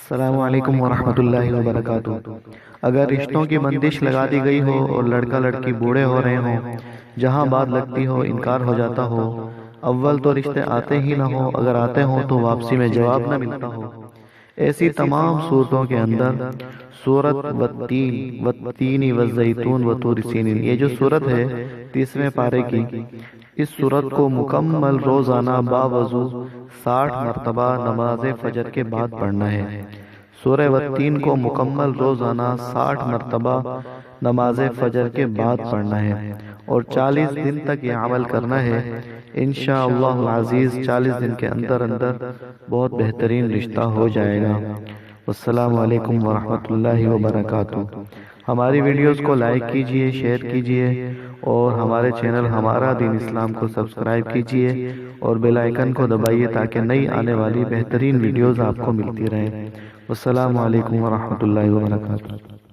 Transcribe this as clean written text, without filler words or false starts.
السلام علیکم ورحمۃ اللہ وبرکاتہ۔ اگر رشتوں کی بندش لگا دی گئی ہو اور لڑکا لڑکی بوڑھے ہو رہے ہوں، جہاں بات لگتی ہو انکار ہو جاتا ہو، اول تو رشتے آتے ہی نہ ہو، اگر آتے ہوں تو واپسی میں جواب نہ ملتا ہو، ایسی تمام صورتوں کے اندر سورت والتین والتین والزیتون وطور سینین، یہ جو سورت ہے 30ویں پارے کی، اس سورت کو مکمل روزانہ باوضو 60 مرتبہ نماز فجر کے بعد پڑھنا ہے۔ سورہ والتین کو مکمل روزانہ 60 مرتبہ نماز فجر کے بعد پڑھنا ہے اور 40 دن تک یہ عمل کرنا ہے۔ انشاءاللہ العزیز 40 دن کے اندر بہت بہترین رشتہ ہو جائے گا۔ والسلام علیکم ورحمۃ اللہ وبرکاتہ۔ ہماری ویڈیوز کو لائک کیجئے، شیئر کیجئے اور ہمارے چینل ہمارا دین اسلام کو سبسکرائب کیجئے اور بیل آئیکن کو دبائیے تاکہ نئی آنے والی بہترین ویڈیوز آپ کو ملتی رہیں۔ والسلام علیکم ورحمۃ اللہ وبرکاتہ۔